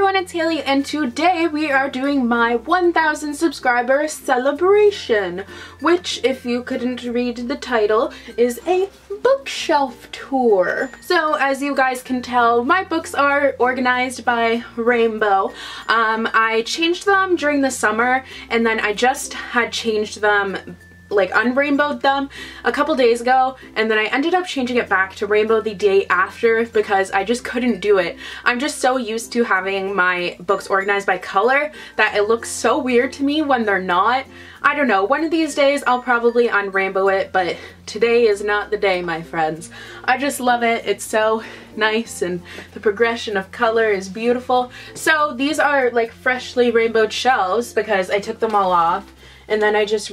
everyone, it's Haley, and today we are doing my 1,000 subscriber celebration, which, if you couldn't read the title, is a bookshelf tour. So as you guys can tell, my books are organized by rainbow. I changed them during the summer, and then I just had changed them, like unrainbowed them a couple days ago, and then I ended up changing it back to rainbow the day after because I just couldn't do it. I'm just so used to having my books organized by color that it looks so weird to me when they're not. I don't know, one of these days I'll probably unrainbow it, but today is not the day, my friends. I just love it. It's so nice and the progression of color is beautiful. So these are like freshly rainbowed shelves because I took them all off and then I just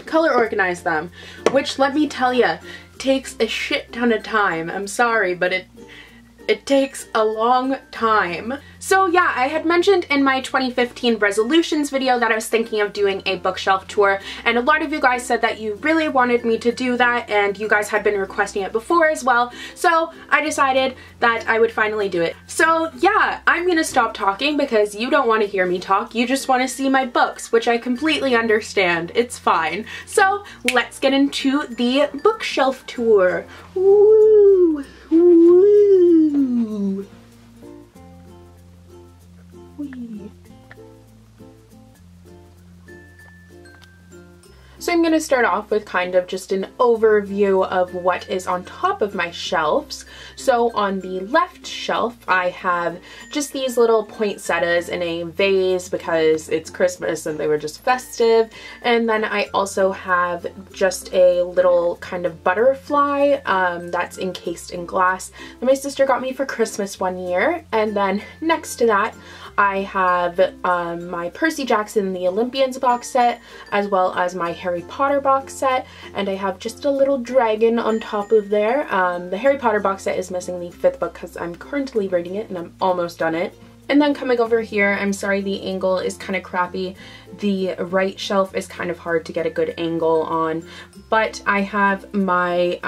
color organized them, which, let me tell you, takes a shit ton of time. I'm sorry, but it takes a long time. So yeah, I had mentioned in my 2015 resolutions video that I was thinking of doing a bookshelf tour, and a lot of you guys said that you really wanted me to do that, and you guys had been requesting it before as well, so I decided that I would finally do it. So yeah, I'm gonna stop talking because you don't want to hear me talk, you just want to see my books, which I completely understand. It's fine. So let's get into the bookshelf tour. Woo! Woo! Wee. So I'm going to start off with kind of just an overview of what is on top of my shelves. So on the left shelf I have just these little poinsettias in a vase because it's Christmas and they were just festive. And then I also have just a little kind of butterfly that's encased in glass that my sister got me for Christmas one year. And then next to that I have my Percy Jackson and the Olympians box set, as well as my Harry Potter box set, and I have just a little dragon on top of there. The Harry Potter box set is missing the 5th book because I'm currently reading it and I'm almost done it. And then coming over here, I'm sorry the angle is kind of crappy. The right shelf is kind of hard to get a good angle on, but I have my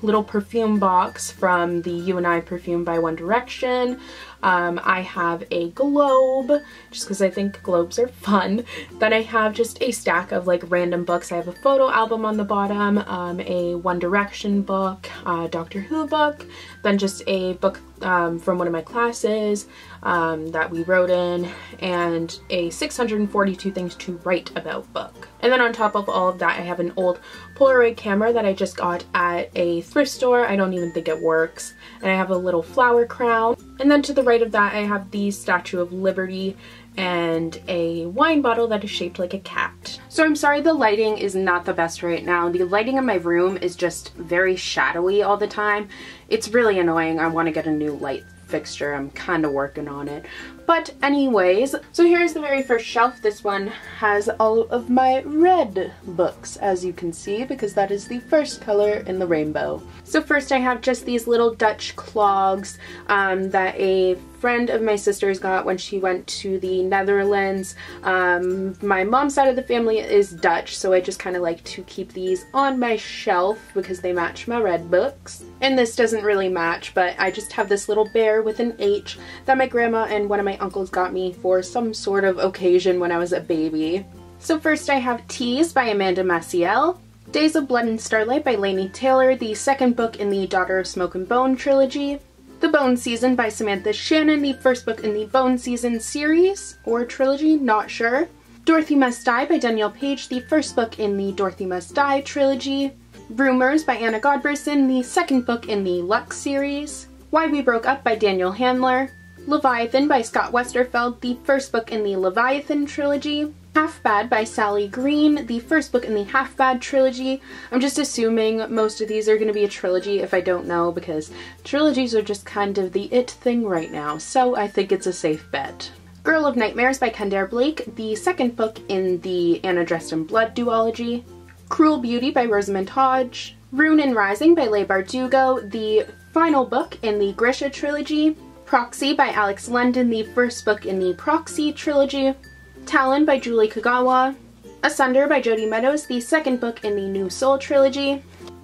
little perfume box from the You and I perfume by One Direction. I have a globe, just because I think globes are fun. Then I have just a stack of like random books. I have a photo album on the bottom, a One Direction book, Doctor Who book, then just a book from one of my classes that we wrote in, and a 642 Things to Write About book. And then on top of all of that, I have an old Polaroid camera that I just got at a thrift store. I don't even think it works. And I have a little flower crown. And then to the right of that, I have the Statue of Liberty and a wine bottle that is shaped like a cat. So I'm sorry the lighting is not the best right now. The lighting in my room is just very shadowy all the time. It's really annoying. I want to get a new light fixture. I'm kind of working on it. But anyways, so here's the very first shelf. This one has all of my red books, as you can see, because that is the first color in the rainbow. So first I have just these little Dutch clogs that a friend of my sister's got when she went to the Netherlands. My mom's side of the family is Dutch, so I just kind of like to keep these on my shelf because they match my red books. And this doesn't really match, but I just have this little bear with an H that my grandma and one of my uncles got me for some sort of occasion when I was a baby. So first I have Tease by Amanda Maciel, Days of Blood and Starlight by Laini Taylor, the second book in the Daughter of Smoke and Bone trilogy, The Bone Season by Samantha Shannon, the first book in the Bone Season series, or trilogy, not sure. Dorothy Must Die by Danielle Page, the first book in the Dorothy Must Die trilogy. Rumors by Anna Godberson, the second book in the Lux series. Why We Broke Up by Daniel Handler. Leviathan by Scott Westerfeld, the first book in the Leviathan trilogy. Half Bad by Sally Green, the first book in the Half Bad trilogy. I'm just assuming most of these are going to be a trilogy if I don't know, because trilogies are just kind of the it thing right now, so I think it's a safe bet. Girl of Nightmares by Kendare Blake, the second book in the Anna Dressed in Blood duology. Cruel Beauty by Rosamund Hodge. Rune and Rising by Leigh Bardugo, the final book in the Grisha trilogy. Proxy by Alex London, the first book in the Proxy trilogy. Talon by Julie Kagawa. Asunder by Jodi Meadows, the second book in the New Soul trilogy.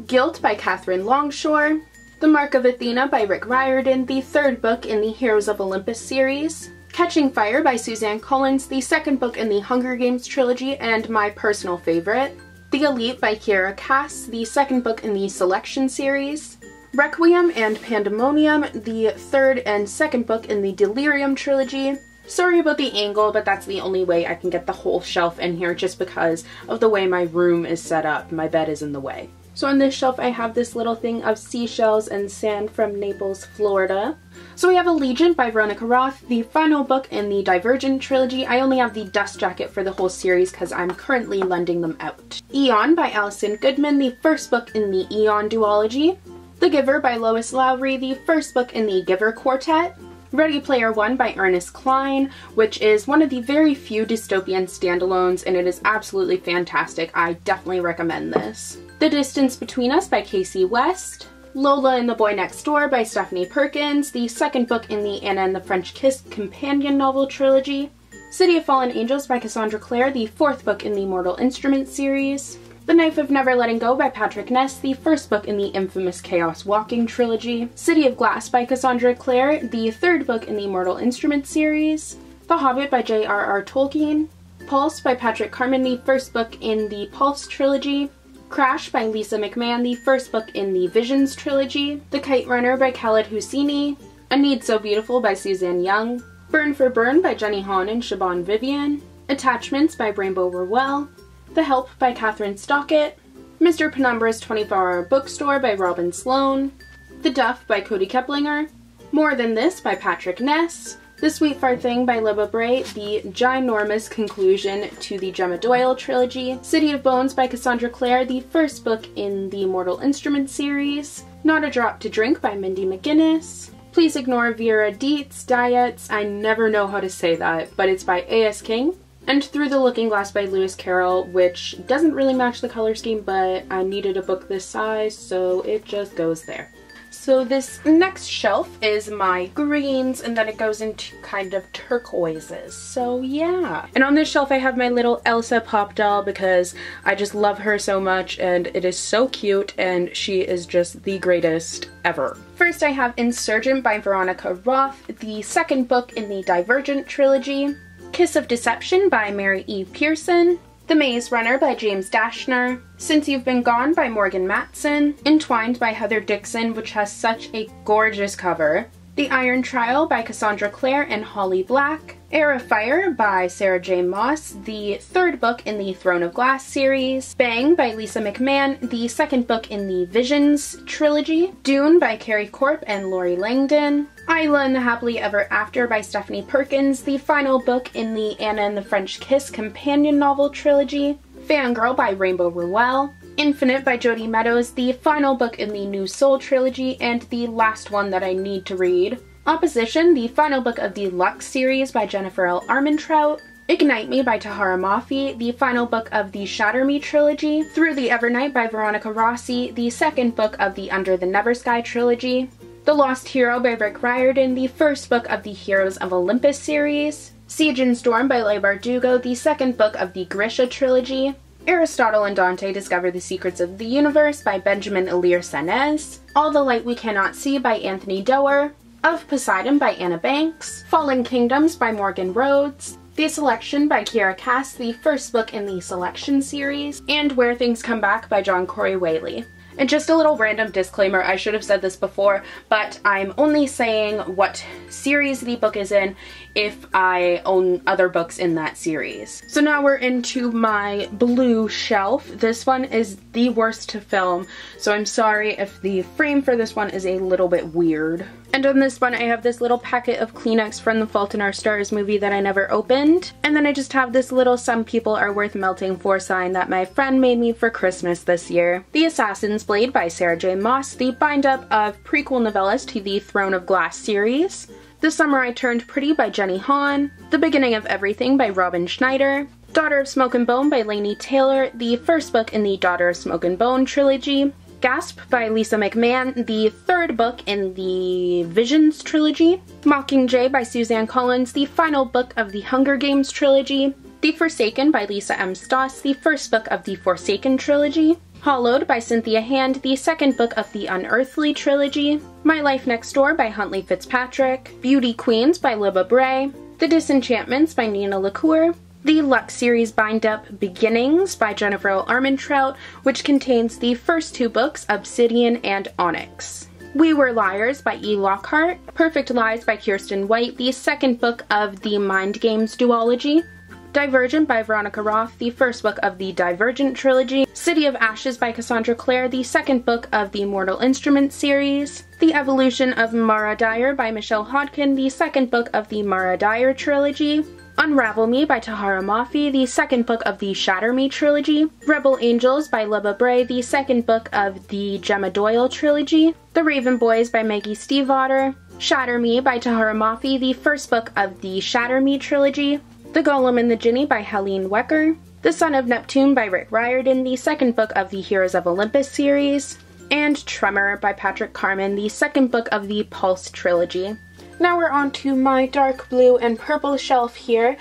Guilt by Catherine Longshore. The Mark of Athena by Rick Riordan, the third book in the Heroes of Olympus series. Catching Fire by Suzanne Collins, the second book in the Hunger Games trilogy and my personal favorite. The Elite by Kiera Cass, the second book in the Selection series. Requiem and Pandemonium, the third and second book in the Delirium trilogy. Sorry about the angle, but that's the only way I can get the whole shelf in here just because of the way my room is set up. My bed is in the way. So on this shelf I have this little thing of seashells and sand from Naples, Florida. So we have Allegiant by Veronica Roth, the final book in the Divergent trilogy. I only have the dust jacket for the whole series because I'm currently lending them out. Eon by Alison Goodman, the first book in the Eon duology. The Giver by Lois Lowry, the first book in the Giver Quartet. Ready Player One by Ernest Cline, which is one of the very few dystopian standalones, and it is absolutely fantastic. I definitely recommend this. The Distance Between Us by Casey West. Lola and the Boy Next Door by Stephanie Perkins, the second book in the Anna and the French Kiss companion novel trilogy. City of Fallen Angels by Cassandra Clare, the fourth book in the Mortal Instruments series. The Knife of Never Letting Go by Patrick Ness, the first book in the infamous Chaos Walking trilogy. City of Glass by Cassandra Clare, the third book in the Mortal Instruments series. The Hobbit by J.R.R. Tolkien. Pulse by Patrick Carman, the first book in the Pulse trilogy. Crash by Lisa McMahon, the first book in the Visions trilogy. The Kite Runner by Khaled Hosseini. A Need So Beautiful by Suzanne Young. Burn for Burn by Jenny Han and Siobhan Vivian. Attachments by Rainbow Rowell. The Help by Catherine Stockett. Mr. Penumbra's 24-Hour Bookstore by Robin Sloan. The Duff by Cody Keplinger. More Than This by Patrick Ness. The Sweet Far Thing by Libba Bray, the ginormous conclusion to the Gemma Doyle trilogy. City of Bones by Cassandra Clare, the first book in the Mortal Instruments series. Not a Drop to Drink by Mindy McGinnis. Please Ignore Vera Dietz, I never know how to say that, but it's by A.S. King. And Through the Looking Glass by Lewis Carroll, which doesn't really match the color scheme, but I needed a book this size, so it just goes there. So this next shelf is my greens, and then it goes into kind of turquoises. So yeah. And on this shelf I have my little Elsa pop doll because I just love her so much and it is so cute and she is just the greatest ever. First I have Insurgent by Veronica Roth, the second book in the Divergent trilogy. Kiss of Deception by Mary E. Pearson. The Maze Runner by James Dashner. Since You've Been Gone by Morgan Matson. Entwined by Heather Dixon, which has such a gorgeous cover. The Iron Trial by Cassandra Clare and Holly Black. Air of Fire by Sarah J. Maas, the third book in the Throne of Glass series. Bang by Lisa McMahon, the second book in the Visions trilogy. Dune by Carrie Corp and Lori Langdon. Isla and the Happily Ever After by Stephanie Perkins, the final book in the Anna and the French Kiss companion novel trilogy. Fangirl by Rainbow Rowell. Infinite by Jodi Meadows, the final book in the New Soul trilogy and the last one that I need to read. Opposition, the final book of the Lux series by Jennifer L. Armentrout. Ignite Me by Tahara Mafi, the final book of the Shatter Me trilogy. Through the Evernight by Veronica Rossi, the second book of the Under the Never Sky trilogy. The Lost Hero by Rick Riordan, the first book of the Heroes of Olympus series. Siege and Storm by Leigh Bardugo, the second book of the Grisha trilogy. Aristotle and Dante Discover the Secrets of the Universe by Benjamin Elir Sanez. All the Light We Cannot See by Anthony Doerr. Of Poseidon by Anna Banks. Fallen Kingdoms by Morgan Rhodes. The Selection by Kiera Cass, the first book in the Selection series. And Where Things Come Back by John Corey Whaley. And just a little random disclaimer, I should have said this before, but I'm only saying what series the book is in if I own other books in that series. So now we're into my blue shelf. This one is the worst to film, so I'm sorry if the frame for this one is a little bit weird. And on this one I have this little packet of Kleenex from the Fault in Our Stars movie that I never opened. And then I just have this little Some People Are Worth Melting For sign that my friend made me for Christmas this year. The Assassin's Blade by Sarah J. Maas, the bind-up of prequel novellas to the Throne of Glass series. The Summer I Turned Pretty by Jenny Han. The Beginning of Everything by Robin Schneider. Daughter of Smoke and Bone by Laini Taylor, the first book in the Daughter of Smoke and Bone trilogy. Gasp by Lisa McMahon, the third book in the Visions trilogy. Mockingjay by Suzanne Collins, the final book of the Hunger Games trilogy. The Forsaken by Lisa M. Stoss, the first book of the Forsaken trilogy. Hollowed by Cynthia Hand, the second book of the Unearthly trilogy. My Life Next Door by Huntley Fitzpatrick. Beauty Queens by Libba Bray. The Disenchantments by Nina LaCour, the Lux series bind-up Beginnings by Jennifer L. Armentrout, which contains the first 2 books, Obsidian and Onyx. We Were Liars by E. Lockhart, Perfect Lies by Kirsten White, the second book of the Mind Games duology, Divergent by Veronica Roth, the first book of the Divergent trilogy, City of Ashes by Cassandra Clare, the second book of the Mortal Instruments series, The Evolution of Mara Dyer by Michelle Hodkin, the second book of the Mara Dyer trilogy, Unravel Me by Tahara Mafi, the second book of the Shatter Me trilogy, Rebel Angels by Leba Bray, the second book of the Gemma Doyle trilogy, The Raven Boys by Maggie Stiefvater, Shatter Me by Tahara Mafi, the first book of the Shatter Me trilogy, The Golem and the Jinni by Helene Wecker, The Son of Neptune by Rick Riordan, the second book of the Heroes of Olympus series, and Tremor by Patrick Carman, the second book of the Pulse trilogy. Now we're on to my dark blue and purple shelf here.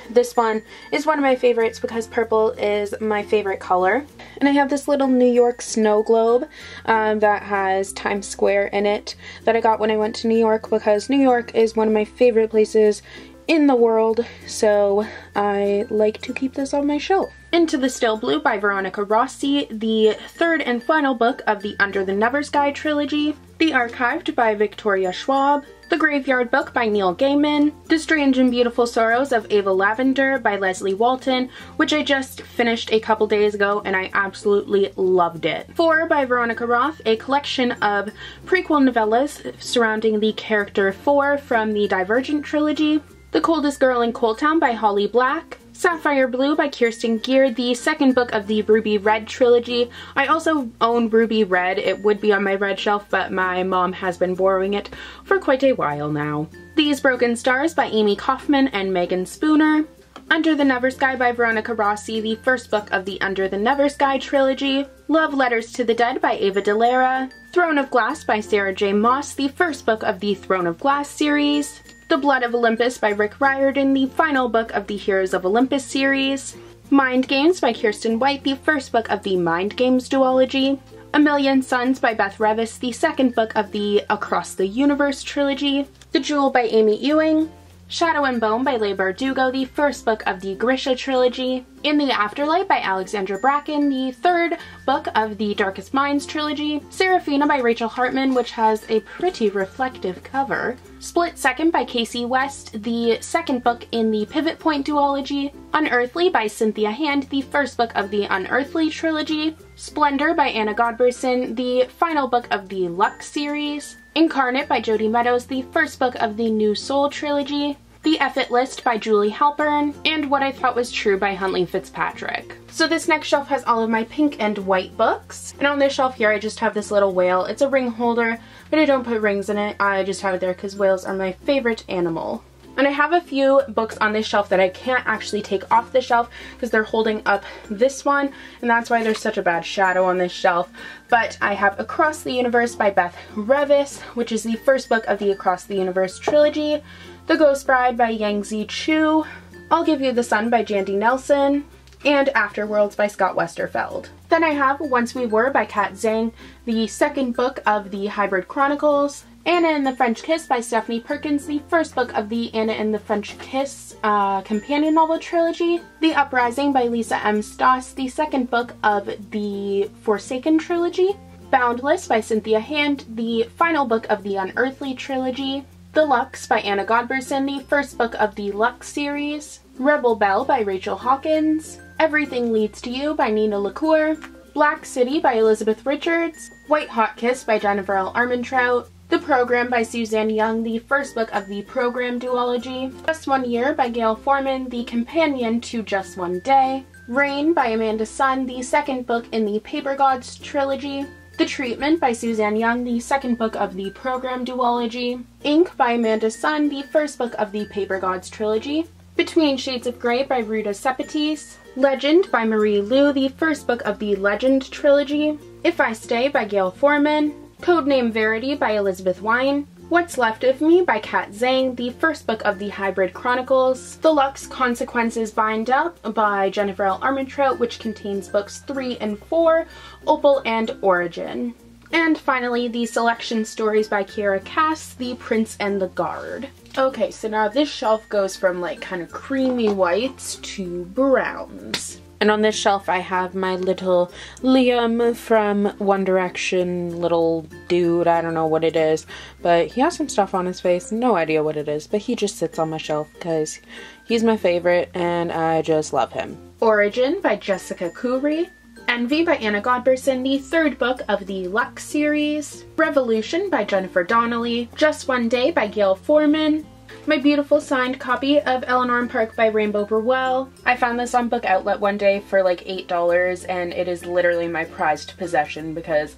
This one is one of my favorites because purple is my favorite color. And I have this little New York snow globe that has Times Square in it that I got when I went to New York because New York is one of my favorite places in the world, so I like to keep this on my shelf. Into the Still Blue by Veronica Rossi, the third and final book of the Under the Never Sky trilogy, The Archived by Victoria Schwab, The Graveyard Book by Neil Gaiman, The Strange and Beautiful Sorrows of Ava Lavender by Leslie Walton, which I just finished a couple days ago and I absolutely loved it. 4 by Veronica Roth, a collection of prequel novellas surrounding the character 4 from the Divergent trilogy, The Coldest Girl in Coal Town by Holly Black, Sapphire Blue by Kirsten Gear, the second book of the Ruby Red trilogy. I also own Ruby Red. It would be on my red shelf, but my mom has been borrowing it for quite a while now. These Broken Stars by Amy Kaufman and Megan Spooner. Under the Never Sky by Veronica Rossi, the first book of the Under the Never Sky trilogy. Love Letters to the Dead by Ava DeLera. Throne of Glass by Sarah J. Maas, the first book of the Throne of Glass series. The Blood of Olympus by Rick Riordan, the final book of the Heroes of Olympus series. Mind Games by Kirsten White, the first book of the Mind Games duology. A Million Suns by Beth Revis, the second book of the Across the Universe trilogy. The Jewel by Amy Ewing. Shadow and Bone by Leigh Bardugo, the first book of the Grisha trilogy. In the Afterlight by Alexandra Bracken, the third book of the Darkest Minds trilogy. Seraphina by Rachel Hartman, which has a pretty reflective cover. Split Second by Casey West, the second book in the Pivot Point duology. Unearthly by Cynthia Hand, the first book of the Unearthly trilogy. Splendor by Anna Godberson, the final book of the Lux series. Incarnate by Jodi Meadows, the first book of the New Soul trilogy. The Effort List by Julie Halpern, and What I Thought Was True by Huntley Fitzpatrick. So this next shelf has all of my pink and white books, and on this shelf here I just have this little whale. It's a ring holder, but I don't put rings in it. I just have it there because whales are my favorite animal. And I have a few books on this shelf that I can't actually take off the shelf because they're holding up this one, and that's why there's such a bad shadow on this shelf. But I have Across the Universe by Beth Revis, which is the first book of the Across the Universe trilogy. The Ghost Bride by Yangzi Chu, I'll Give You the Sun by Jandy Nelson, and Afterworlds by Scott Westerfeld. Then I have Once We Were by Kat Zhang, the second book of the Hybrid Chronicles, Anna and the French Kiss by Stephanie Perkins, the first book of the Anna and the French Kiss companion novel trilogy, The Uprising by Lisa M. Stoss, the second book of the Forsaken trilogy, Boundless by Cynthia Hand, the final book of the Unearthly trilogy, The Lux by Anna Godberson, the first book of the Lux series, Rebel Belle by Rachel Hawkins, Everything Leads to You by Nina LaCour, Black City by Elizabeth Richards, White Hot Kiss by Jennifer L. Armentrout, The Program by Suzanne Young, the first book of the Program duology, Just One Year by Gail Forman, the companion to Just One Day, Rain by Amanda Sun, the second book in the Paper Gods trilogy, The Treatment by Suzanne Young, the second book of the Program duology, Ink by Amanda Sun, the first book of the Paper Gods trilogy, Between Shades of Grey by Rita Sepetys, Legend by Marie Lu, the first book of the Legend trilogy, If I Stay by Gail Forman, Codename Verity by Elizabeth Wine, What's Left of Me by Kat Zhang, the first book of the Hybrid Chronicles, The Lux Consequences Bind Up by Jennifer L. Armentrout, which contains books 3 and 4, Opal and Origin. And finally, the Selection Stories by Kiera Cass, The Prince and the Guard. Okay, so now this shelf goes from like kind of creamy whites to browns. And on this shelf I have my little Liam from One Direction little dude. I don't know what it is, but he has some stuff on his face. No idea what it is, but he just sits on my shelf because he's my favorite and I just love him. Origin by Jessica Khoury. Envy by Anna Godberson, the third book of the Lux series. Revolution by Jennifer Donnelly. Just One Day by Gail Foreman. My beautiful signed copy of Eleanor and Park by Rainbow Burwell. I found this on Book Outlet one day for like $8 and it is literally my prized possession because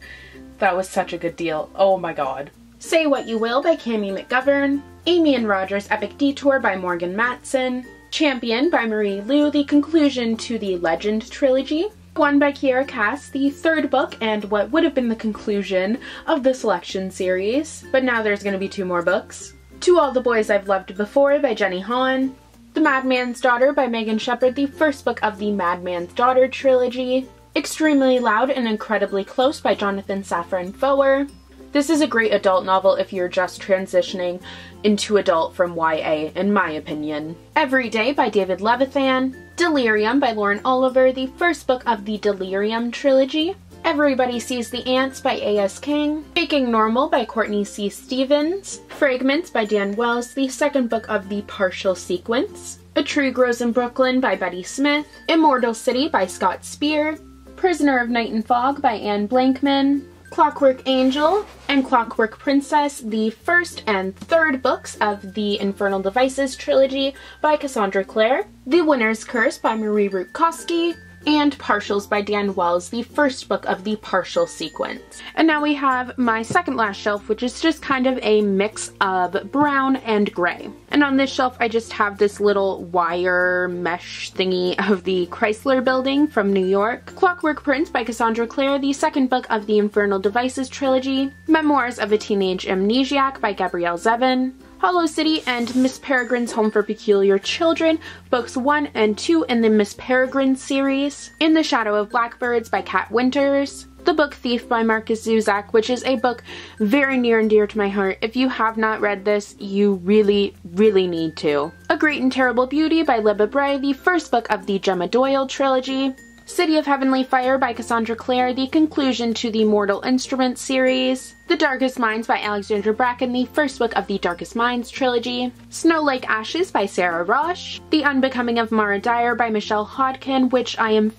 that was such a good deal. Oh my god. Say What You Will by Cami McGovern. Amy and Roger's Epic Detour by Morgan Matson. Champion by Marie Lu, the conclusion to the Legend trilogy. One by Kiera Cass, the third book and what would have been the conclusion of the Selection series, but now there's going to be 2 more books. To All the Boys I've Loved Before by Jenny Han. The Madman's Daughter by Megan Shepherd, the first book of the Madman's Daughter trilogy. Extremely Loud and Incredibly Close by Jonathan Safran Foer. This is a great adult novel if you're just transitioning into adult from YA, in my opinion. Every Day by David Levithan. Delirium by Lauren Oliver, the first book of the Delirium trilogy. Everybody Sees the Ants by A.S. King. Faking Normal by Courtney C. Stevens. Fragments by Dan Wells, the second book of the Partial Sequence. A Tree Grows in Brooklyn by Betty Smith. Immortal City by Scott Spear. Prisoner of Night and Fog by Anne Blankman. Clockwork Angel and Clockwork Princess, the first and third books of the Infernal Devices trilogy by Cassandra Clare. The Winner's Curse by Marie Rutkowski. And Partials by Dan Wells, the first book of the Partial Sequence. And now we have my second last shelf, which is just kind of a mix of brown and gray. And on this shelf I just have this little wire mesh thingy of the Chrysler Building from New York. Clockwork Prince by Cassandra Clare, the second book of the Infernal Devices trilogy. Memoirs of a Teenage Amnesiac by Gabrielle Zevin. Hollow City and Miss Peregrine's Home for Peculiar Children, books 1 and 2 in the Miss Peregrine series. In the Shadow of Blackbirds by Kat Winters. The Book Thief by Marcus Zuzak, which is a book very near and dear to my heart. If you have not read this, you really, really need to. A Great and Terrible Beauty by Libba Bray, the first book of the Gemma Doyle trilogy. City of Heavenly Fire by Cassandra Clare, the conclusion to the Mortal Instruments series. The Darkest Minds by Alexandra Bracken, the first book of the Darkest Minds trilogy. Snow Like Ashes by Sarah Roche. The Unbecoming of Mara Dyer by Michelle Hodkin, which I am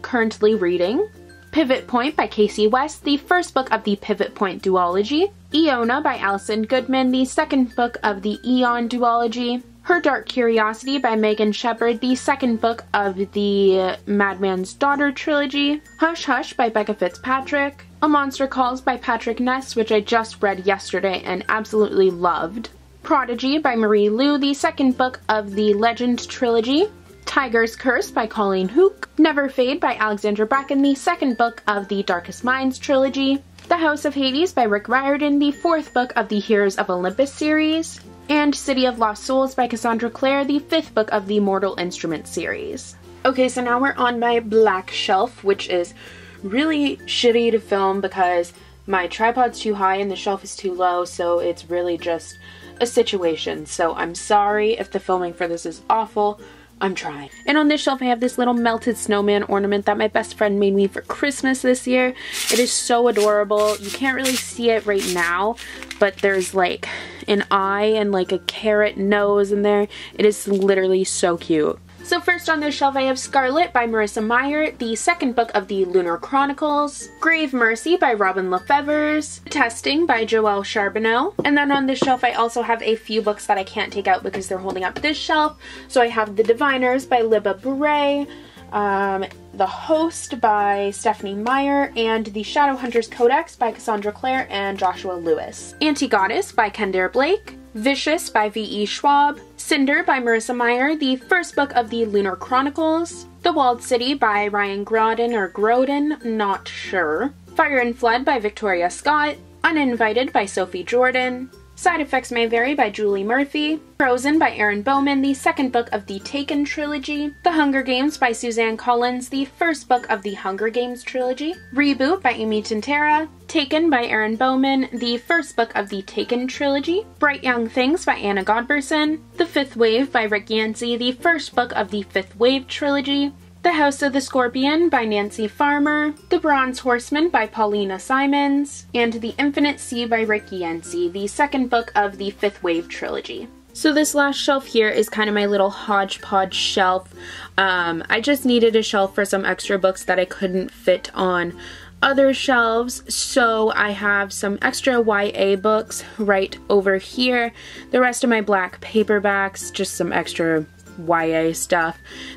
currently reading. Pivot Point by Casey West, the first book of the Pivot Point duology. Iona by Alison Goodman, the second book of the Eon duology. Her Dark Curiosity by Megan Shepherd, the second book of the Madman's Daughter trilogy. Hush Hush by Becca Fitzpatrick. A Monster Calls by Patrick Ness, which I just read yesterday and absolutely loved. Prodigy by Marie Lu, the second book of the Legend trilogy. Tiger's Curse by Colleen Hook. Never Fade by Alexandra Bracken, the second book of the Darkest Minds trilogy. The House of Hades by Rick Riordan, the fourth book of the Heroes of Olympus series. And City of Lost Souls by Cassandra Clare, the fifth book of the Mortal Instruments series. Okay, so now we're on my black shelf, which is really shitty to film because my tripod's too high and the shelf is too low, so it's really just a situation. So I'm sorry if the filming for this is awful. I'm trying. And on this shelf I have this little melted snowman ornament that my best friend made me for Christmas this year. It is so adorable. You can't really see it right now, but there's like an eye and like a carrot nose in there. It is literally so cute. So first on this shelf I have Scarlet by Marissa Meyer, the second book of the Lunar Chronicles. Grave Mercy by Robin Lefevers. Testing by Joelle Charbonneau. And then on this shelf I also have a few books that I can't take out because they're holding up this shelf. So I have The Diviners by Libba Bray, The Host by Stephanie Meyer, and The Shadowhunters Codex by Cassandra Clare and Joshua Lewis. Anti-Goddess by Kendare Blake. Vicious by V.E. Schwab. Cinder by Marissa Meyer, the first book of the Lunar Chronicles. The Walled City by Ryan Grodin or Grodin, not sure. Fire and Flood by Victoria Scott. Uninvited by Sophie Jordan. Side Effects May Vary by Julie Murphy, Frozen by Erin Bowman, the second book of the Taken trilogy, The Hunger Games by Suzanne Collins, the first book of the Hunger Games trilogy, Reboot by Amy Tintera, Taken by Erin Bowman, the first book of the Taken trilogy, Bright Young Things by Anna Godberson, The Fifth Wave by Rick Yancey, the first book of the Fifth Wave trilogy, The House of the Scorpion by Nancy Farmer, The Bronze Horseman by Paulina Simons, and The Infinite Sea by Rick Yancey, the second book of the Fifth Wave trilogy. So this last shelf here is kind of my little hodgepodge shelf. I just needed a shelf for some extra books that I couldn't fit on other shelves, so I have some extra YA books right over here. The rest of my black paperbacks, just some extra YA stuff.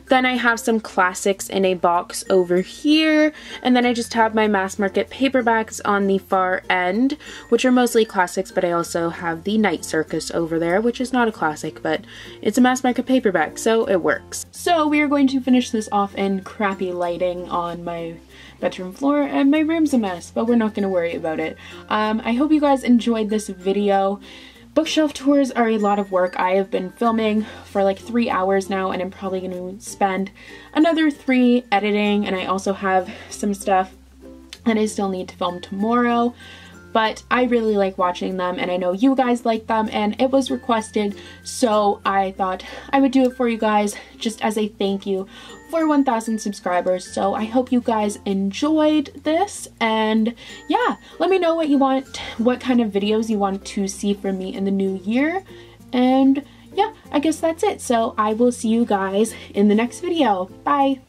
Then I have some classics in a box over here, and then I just have my mass market paperbacks on the far end, which are mostly classics, but I also have the Night Circus over there, which is not a classic, but it's a mass market paperback, so it works. So we are going to finish this off in crappy lighting on my bedroom floor, and my room's a mess, but we're not going to worry about it. I hope you guys enjoyed this video. Bookshelf tours are a lot of work. I have been filming for like 3 hours now, and I'm probably going to spend another 3 editing, and I also have some stuff that I still need to film tomorrow. But I really like watching them, and I know you guys like them, and it was requested, so I thought I would do it for you guys just as a thank you for 1,000 subscribers. So I hope you guys enjoyed this, and yeah, let me know what you want, what kind of videos you want to see from me in the new year, and yeah, I guess that's it. So I will see you guys in the next video. Bye!